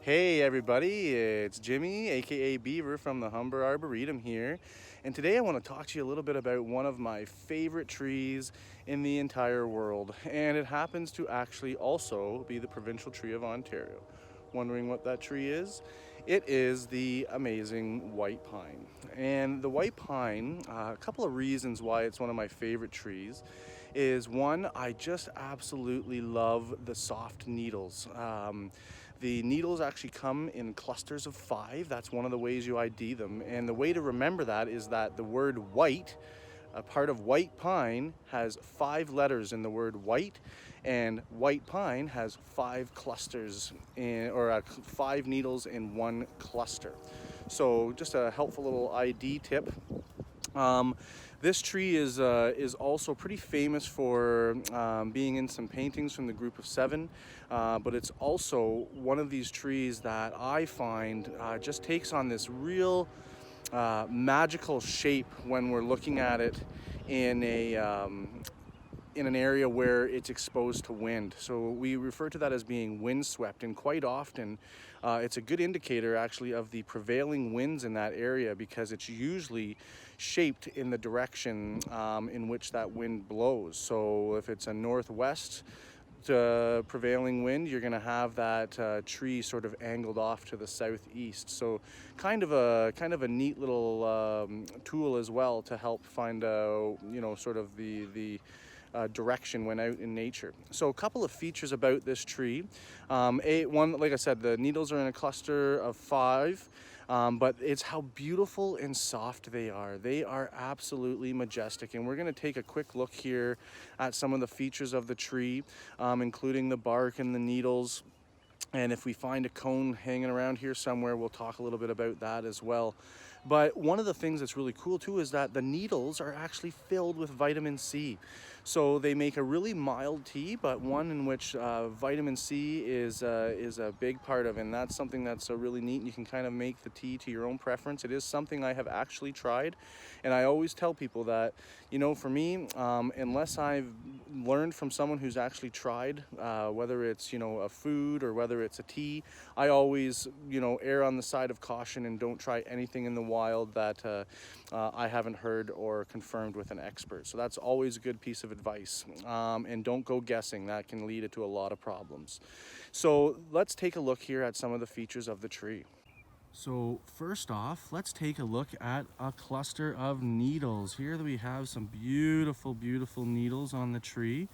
Hey everybody, it's Jimmy, aka Beaver from the Humber Arboretum here. And today I want to talk to you a little bit about one of my favorite trees in the entire world. And it happens to actually also be the provincial tree of Ontario. Wondering what that tree is? It is the amazing white pine. And the white pine, a couple of reasons why it's one of my favorite trees is one, I just absolutely love the soft needles. The needles actually come in clusters of 5. That's one of the ways you ID them. And the way to remember that is that the word white, a part of white pine, has 5 letters in the word white, and white pine has 5 clusters or 5 needles in one cluster. So just a helpful little ID tip. This tree is also pretty famous for being in some paintings from the Group of 7, but it's also one of these trees that I find just takes on this real magical shape when we're looking at it in in an area where it's exposed to wind. So we refer to that as being windswept, and quite often it's a good indicator actually of the prevailing winds in that area, because it's usually shaped in the direction in which that wind blows. So if it's a northwest prevailing wind, you're going to have that tree sort of angled off to the southeast. So kind of a neat little tool as well to help find sort of the direction when out in nature. So a couple of features about this tree. One, like I said, the needles are in a cluster of 5. But it's how beautiful and soft they are. They are absolutely majestic. And we're going to take a quick look here at some of the features of the tree, including the bark and the needles. And if we find a cone hanging around here somewhere, we'll talk a little bit about that as well. But one of the things that's really cool too is that the needles are actually filled with vitamin C. So they make a really mild tea, but one in which vitamin C is a big part of, and that's something that's really neat. And you can kind of make the tea to your own preference. It is something I have actually tried, and I always tell people that, for me, unless I've learned from someone who's actually tried, whether it's a food or whether it's a tea, I always err on the side of caution and don't try anything in the wild that I haven't heard or confirmed with an expert. So that's always a good piece of advice. And don't go guessing. That can lead to a lot of problems. So let's take a look here at some of the features of the tree. So first off, let's take a look at a cluster of needles. Here we have some beautiful, beautiful needles on the tree.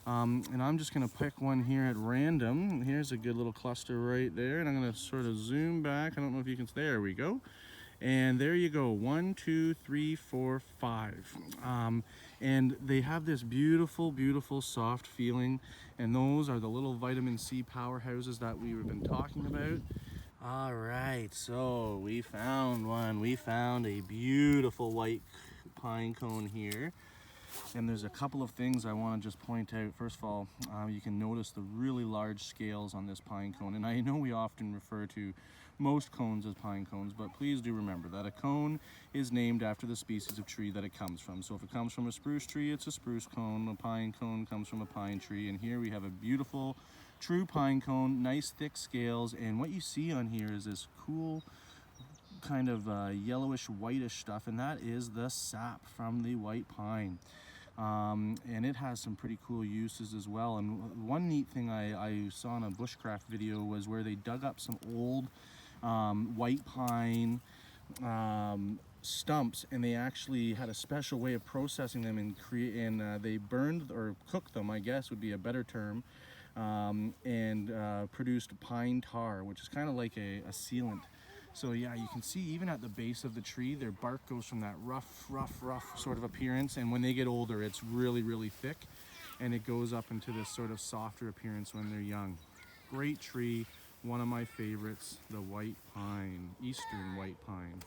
And I'm just going to pick one here at random. Here's a good little cluster right there, and I'm going to sort of zoom back. I don't know if you can, there we go. And there you go, 1, 2, 3, 4, 5. And they have this beautiful, beautiful soft feeling, and those are the little vitamin C powerhouses that we've been talking about. All right, so we found one. We found a beautiful white pine cone here. And there's a couple of things I want to just point out. First of all, you can notice the really large scales on this pine cone. And I know we often refer to most cones as pine cones, but please do remember that a cone is named after the species of tree that it comes from. So if it comes from a spruce tree, it's a spruce cone. A pine cone comes from a pine tree. And here we have a beautiful true pine cone, nice thick scales. And what you see on here is this cool kind of yellowish whitish stuff, and that is the sap from the white pine. And it has some pretty cool uses as well. And one neat thing I saw in a bushcraft video was where they dug up some old white pine stumps, and they actually had a special way of processing them and they burned or cooked them, I guess would be a better term, and produced pine tar, which is kind of like a sealant. So yeah, you can see even at the base of the tree, their bark goes from that rough sort of appearance, and when they get older, it's really, really thick, and it goes up into this sort of softer appearance when they're young. Great tree, one of my favorites, the white pine, eastern white pine.